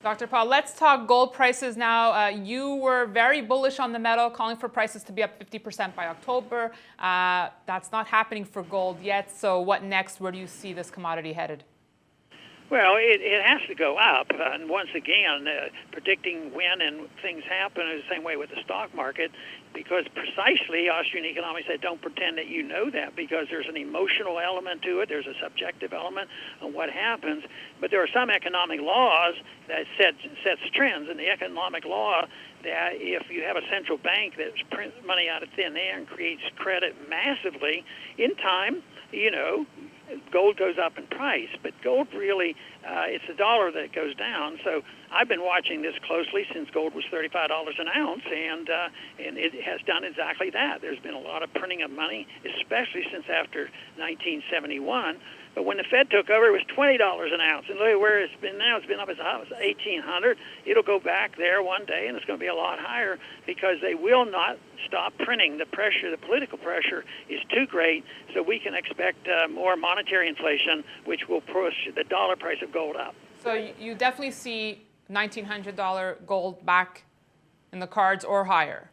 Dr. Paul, let's talk gold prices now. You were very bullish on the metal, calling for prices to be up 50% by October. That's not happening for gold yet. So what next? Where do you see this commodity headed? Well, it has to go up. And once again, predicting when and things happen is the same way with the stock market, because precisely Austrian economics said don't pretend that you know that, because there's an emotional element to it, there's a subjective element on what happens. But there are some economic laws that sets trends. In the economic law, that if you have a central bank that prints money out of thin air and creates credit massively, in time, gold goes up in price, but gold really, it's the dollar that goes down. So I've been watching this closely since gold was $35 an ounce, and it has done exactly that. There's been a lot of printing of money, especially since after 1971. But when the Fed took over, it was $20 an ounce. And look at where it's been now. It's been up as high as $1,800. It'll go back there one day, and it's going to be a lot higher because they will not stop printing. The pressure, the political pressure, is too great, so we can expect more monetary inflation, which will push the dollar price of gold up. So you definitely see $1,900 gold back in the cards or higher?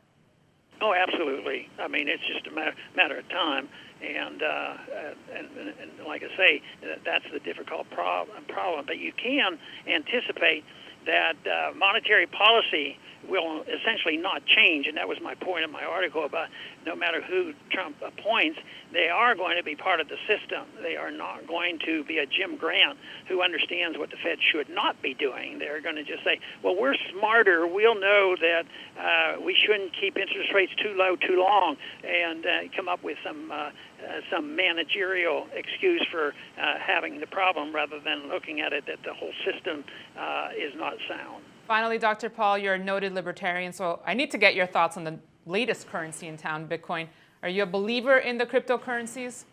Oh, absolutely. I mean, it's just a matter of time. And like I say, that's the difficult problem. But you can anticipate that monetary policy will essentially not change, and that was my point in my article about no matter who Trump appoints, they are going to be part of the system. They are not going to be a Jim Grant who understands what the Fed should not be doing. They're going to just say, well, we're smarter. We'll know that we shouldn't keep interest rates too low too long, and come up with some managerial excuse for having the problem rather than looking at it that the whole system is not sound. Finally, Dr. Paul, you're a noted libertarian, so I need to get your thoughts on the latest currency in town, Bitcoin. Are you a believer in the cryptocurrencies?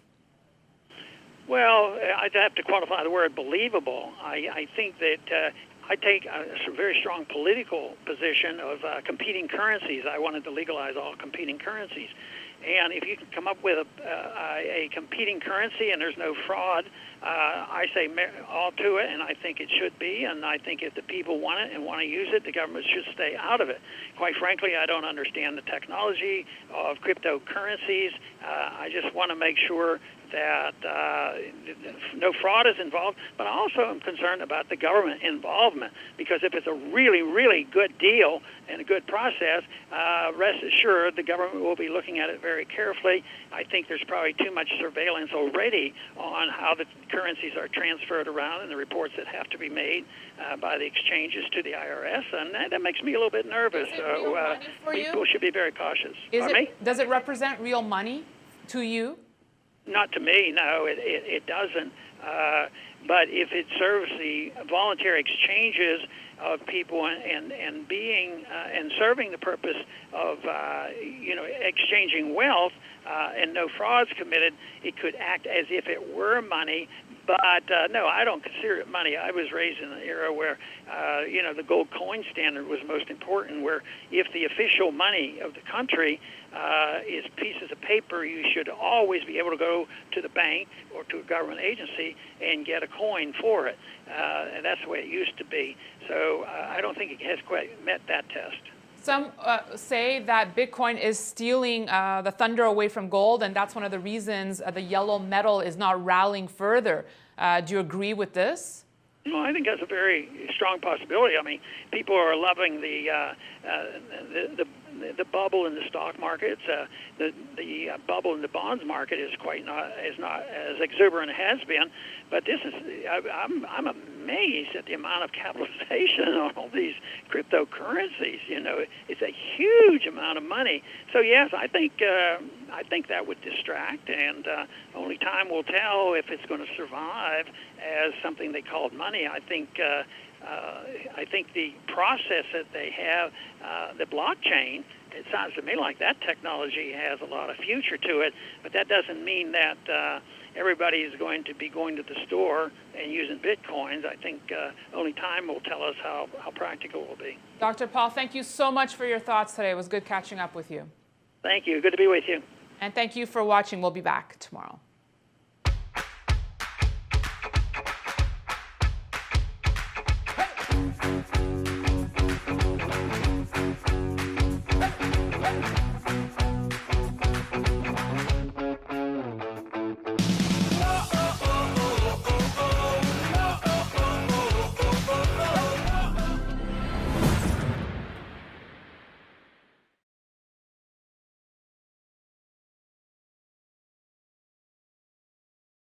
Well, I'd have to qualify the word believable. I think that I take a very strong political position of competing currencies. I wanted to legalize all competing currencies. And if you can come up with a competing currency and there's no fraud, I say all to it, and I think it should be. And I think if the people want it and want to use it, the government should stay out of it. Quite frankly, I don't understand the technology of cryptocurrencies. I just want to make sure that no fraud is involved, but I also am concerned about the government involvement, because if it's a really, really good deal and a good process, rest assured the government will be looking at it very carefully. I think there's probably too much surveillance already on how the currencies are transferred around and the reports that have to be made by the exchanges to the IRS, and that makes me a little bit nervous. So people should be very cautious. Does it represent real money to you? Not to me, no, it doesn't. But if it serves the voluntary exchanges of people and being and serving the purpose of exchanging wealth and no frauds committed, it could act as if it were money. But no, I don't consider it money. I was raised in an era where, the gold coin standard was most important, where if the official money of the country is pieces of paper, you should always be able to go to the bank or to a government agency and get a coin for it. And that's the way it used to be. So I don't think it has quite met that test. Some say that Bitcoin is stealing the thunder away from gold, and that's one of the reasons the yellow metal is not rallying further. Do you agree with this? Well, I think that's a very strong possibility. I mean, people are loving the bubble in the stock markets. The bubble in the bonds market is not as exuberant as it has been. But this is I'm amazed at the amount of capitalization on all these cryptocurrencies. It's a huge amount of money. So yes, I think that would distract, and only time will tell if it's going to survive as something they called money. I think the process that they have, the blockchain, it sounds to me like that technology has a lot of future to it, but that doesn't mean that everybody is going to be going to the store and using Bitcoins. I think only time will tell us how practical it will be. Dr. Paul, thank you so much for your thoughts today. It was good catching up with you. Thank you. Good to be with you. And thank you for watching. We'll be back tomorrow.